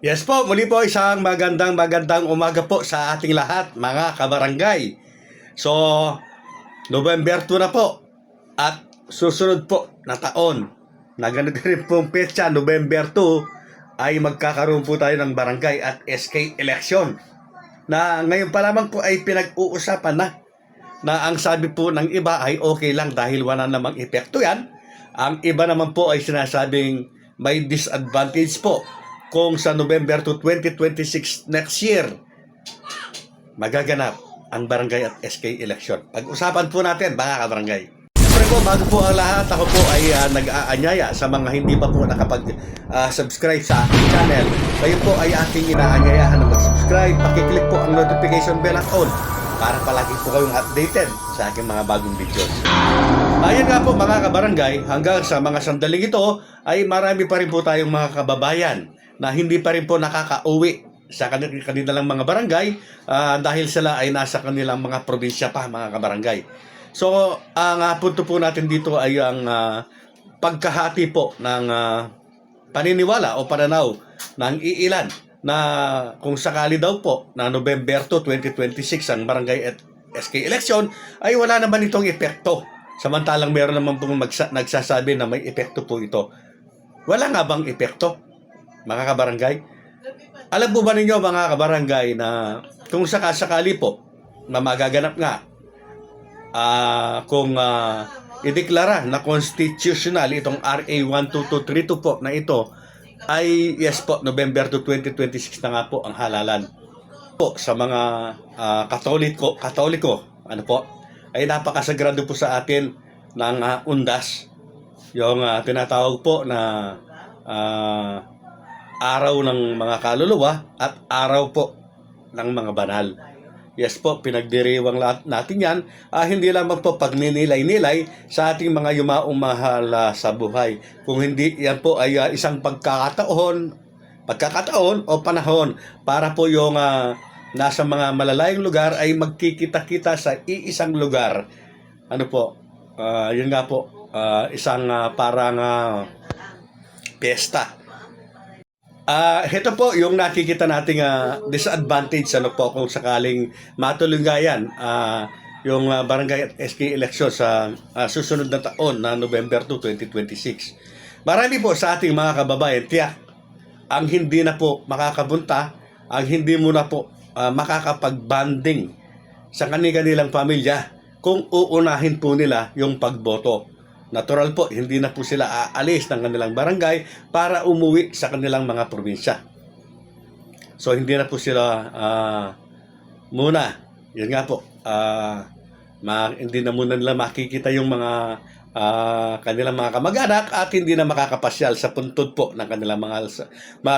Yes po, muli po isang magandang umaga po sa ating lahat, mga kabarangay. So, November 2 na po at susunod po na taon na ganito rin pong petsa, November 2, ay magkakaroon po tayo ng barangay at SK election. Na ngayon pa lamang po ay pinag-uusapan na ang sabi po ng iba ay okay lang dahil wala namang epekto yan. Ang iba naman po ay sinasabing may disadvantage po kung sa November 2, 2026 next year magaganap ang barangay at SK election. Pag-usapan po natin, mga kabarangay. Siyempre po, bago po ang lahat, ako po ay nag-aanyaya sa mga hindi pa po nakapag-subscribe sa aking channel. Kayo po ay aking inaanyayahan na mag-subscribe. Pakiclick po ang notification bell at all para palagi po kayong updated sa aking mga bagong videos. Ayan nga po, mga kabarangay, hanggang sa mga sandaling ito ay marami pa rin po tayong mga kababayan na hindi pa rin po nakakauwi sa kanilang mga barangay dahil sila ay nasa kanilang mga probinsya pa, mga kabarangay. So, ang punto po natin dito ay ang pagkahati po ng paniniwala o pananaw ng iilan na kung sakali daw po na November 2, 2026 ang barangay at SK election ay wala naman itong epekto. Samantalang meron naman pong nagsasabi na may epekto po ito. Wala nga bang epekto, mga kabarangay? Alam po ba ninyo, mga kabarangay, na kung sakasakali po na magaganap nga kung ideklara na constitutional itong RA 12232 po na ito ay yes po, November 2, 2026 na nga po ang halalan po sa mga katoliko ano po ay napakasagrado po sa atin ng undas, yung tinatawag po na araw ng mga kaluluwa at araw po ng mga banal. Yes po, pinagdiriwang natin yan, hindi lamang po pagninilay-nilay sa ating mga yumaong mahal sa buhay. Kung hindi, yan po ay isang pagkakataon o panahon para po yung nasa mga malalayong lugar ay magkikita-kita sa iisang lugar. Ano po, yun nga po, isang parang piyesta. Ito po yung nakikita nating disadvantage ano po kung sakaling matulungayan yung barangay at SK election sa susunod na taon na November 2, 2026. Marami po sa ating mga kababayan tiyak ang hindi na po makakabunta, ang hindi mo na po makakapag-banding sa kanilang pamilya kung uunahin po nila yung pagboto. Natural po, hindi na po sila aalis ng kanilang barangay para umuwi sa kanilang mga probinsya. So, hindi na po sila muna. Yun nga po, hindi na muna nila makikita yung mga kanilang mga kamag-anak at hindi na makakapasyal sa puntod po ng kanilang mahal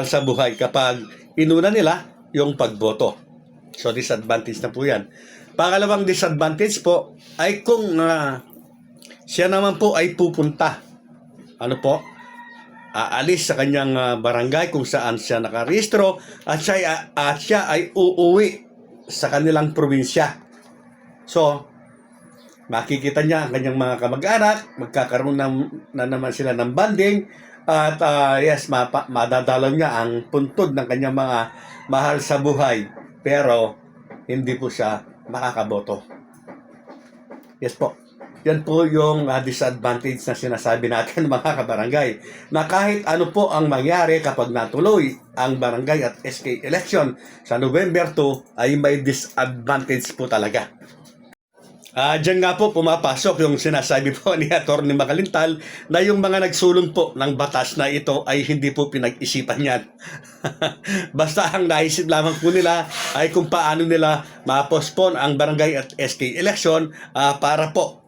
sa buhay kapag inuna nila yung pagboto. So, disadvantage na po yan. Pangalawang disadvantage po ay kung siya naman po ay pupunta. Ano po? Aalis sa kanyang barangay kung saan siya nakarehistro at siya ay uuwi sa kanilang probinsya. So, makikita niya ang kanyang mga kamag-anak, magkakaroon na naman sila ng banding at yes, madadalaw niya ang puntod ng kanyang mga mahal sa buhay pero hindi po siya makakaboto. Yes po. Yan po yung disadvantage na sinasabi natin mga kabarangay. Na kahit ano po ang mangyari kapag natuloy ang barangay at SK election sa November 2 ay may disadvantage po talaga. Diyan nga po pumapasok yung sinasabi po ni Atty. Makalintal na yung mga nagsulong po ng batas na ito ay hindi po pinag-isipan yan. Basta ang naisip lamang po nila ay kung paano nila ma-postpone ang barangay at SK election para po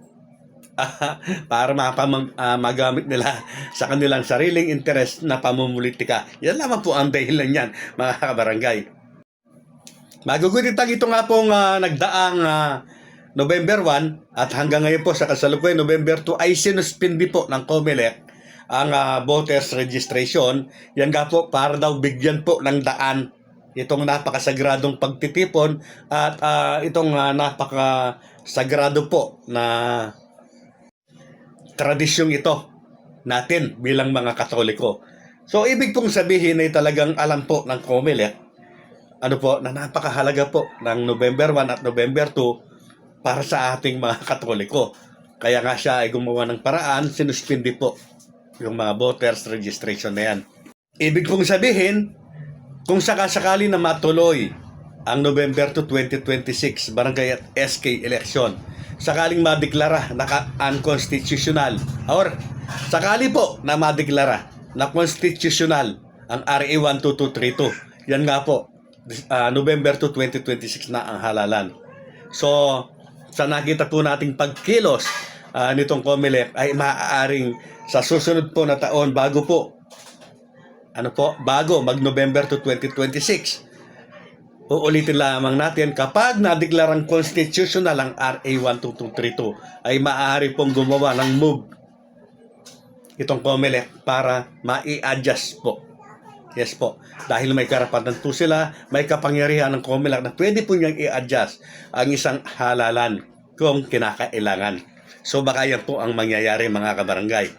para magamit nila sa kanilang sariling interest na pamumulitika. Yan lamang po ang dahilan yan, mga kabarangay. Magugunitan ito nga pong nagdaang November 1 at hanggang ngayon po sa kasalukuyan November 2 ay sinuspindi po ng COMELEC ang voters registration. Yan nga po para daw bigyan po ng daan itong napakasagradong pagtitipon at itong napakasagrado po na tradisyong ito natin bilang mga Katoliko. So, ibig pong sabihin ay talagang alam po ng COMELEC, ano po, na napakahalaga po ng November 1 at November 2 para sa ating mga Katoliko. Kaya nga siya ay gumawa ng paraan, sinuspindi po yung mga voters registration na yan. Ibig pong sabihin, kung sakasakali na matuloy ang November 2, 2026 barangay at SK election, sakaling madeklara na unconstitutional or sakali po na madeklara na constitutional ang RA 12232, yan nga po, November 2, 2026 na ang halalan. So, sa nakita po nating pagkilos nitong COMELEC ay maaaring sa susunod po na taon bago mag November 2, 2026, uulitin lamang natin kapag nadeklarang constitutional ang RA 12232 ay maaari pong gumawa ng move itong COMELEC para mai-adjust po. Yes po. Dahil may karapatan po sila, may kapangyarihan ng COMELEC na pwede po niyang i-adjust ang isang halalan kung kinakailangan. So baka yan po ang mangyayari mga kabarangay.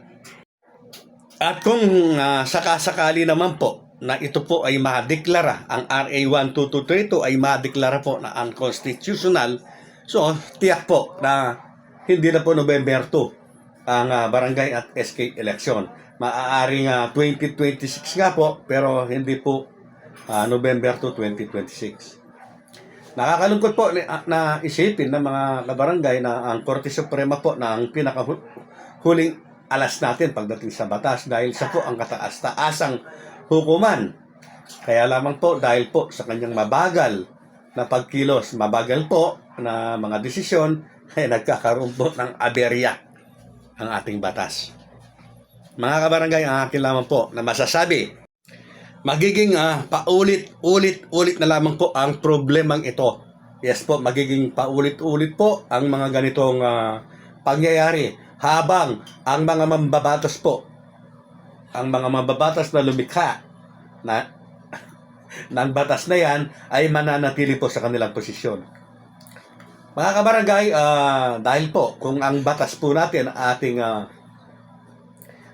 At kung sakasakali naman po na ito po ay madeklara, ang RA 12232 ay madeklara po na unconstitutional, so tiyak po na hindi na po November 2 ang barangay at SK election. Maaaring 2026 nga po, pero hindi po November 2, 2026. Nakakalungkot po na isipin ng mga kabarangay na ang Korte Suprema po na ang pinakahuling alas natin pagdating sa batas dahil sa po ang kataas-taasang hukuman. Kaya lamang po dahil po sa kanyang mabagal na pagkilos, mabagal po na mga desisyon, ay nagkakaroon po ng aberya ang ating batas. Mga kabarangay, ang akin lamang po na masasabi, magiging paulit-ulit na lamang po ang problemang ito. Yes po, magiging paulit-ulit po ang mga ganitong pangyayari habang ang mga mambabatas po, ang mga mambabatas na lumikha na ng batas na yan ay mananatili po sa kanilang posisyon. Mga kabarangay, dahil po kung ang batas po natin ating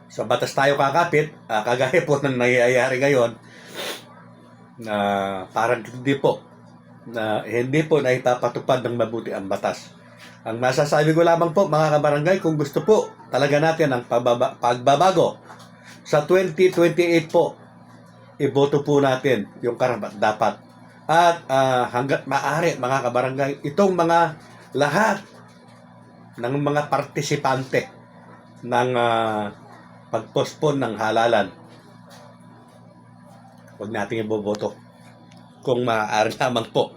sa batas tayo kakapit, kagaya po ng nangyayari ngayon na parang hindi po naipapatupad ng mabuti ang batas. Ang masasabi ko lamang po mga kabarangay, kung gusto po talaga natin ang pagbabago sa 2028 po, iboto po natin yung karapat-dapat. At hanggat maaari mga kabarangay, itong mga lahat ng mga partisipante ng pag-postpone ng halalan, huwag nating iboboto kung maaari lamang po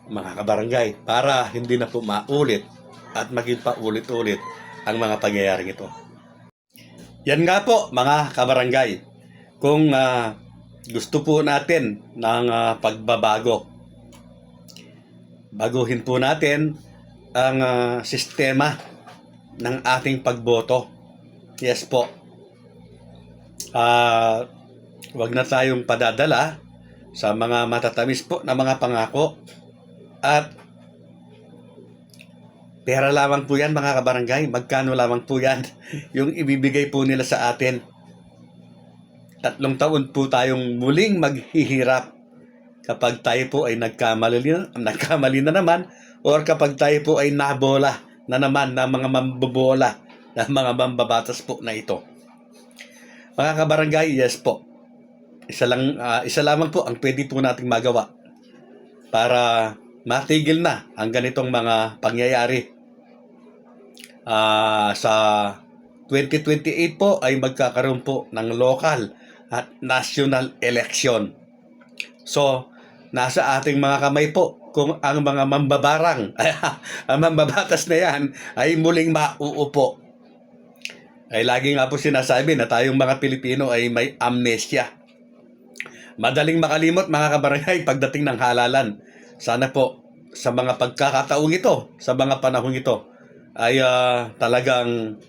mga kabarangay para hindi na po maulit at maging paulit-ulit ang mga pangyayaring ito. Yan nga po mga kabarangay, kung gusto po natin ng pagbabago, baguhin po natin ang sistema ng ating pagboto. Yes po. Wag na tayong padadala sa mga matatamis po na mga pangako at pera lamang po yan mga kabarangay. Magkano lamang po yan yung ibibigay po nila sa atin. 3 taon po tayong muling maghihirap kapag tayo po ay nagkamali na naman or kapag tayo po ay nabola na naman ng mga mambobola ng mga mambabatas po na ito. Mga kabarangay, yes po. Isa lamang po ang pwede po nating magawa para matigil na ang ganitong mga pangyayari. Sa 2028 po ay magkakaroon po ng local at national election. So, nasa ating mga kamay po kung ang mga mambabarang, ang mambabatas na yan ay muling mauupo. Ay lagi nga po sinasabi na tayong mga Pilipino ay may amnesia. Madaling makalimot mga kabarangay pagdating ng halalan. Sana po sa mga pagkakataong ito, sa mga panahong ito, ay talagang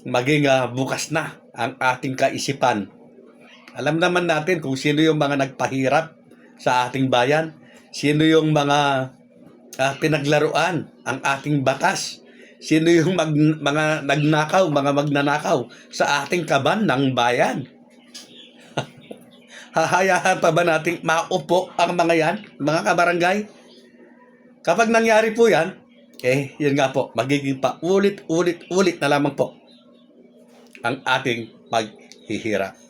maging bukas na ang ating kaisipan. Alam naman natin kung sino yung mga nagpahirap sa ating bayan, sino yung mga pinaglaruan ang ating batas, sino yung mga magnanakaw sa ating kaban ng bayan. Hahayaan pa ba nating maupo ang mga yan, mga kabarangay? Kapag nangyari po yan, yun nga po, magiging paulit-ulit-ulit na lamang po ang ating paghihirap.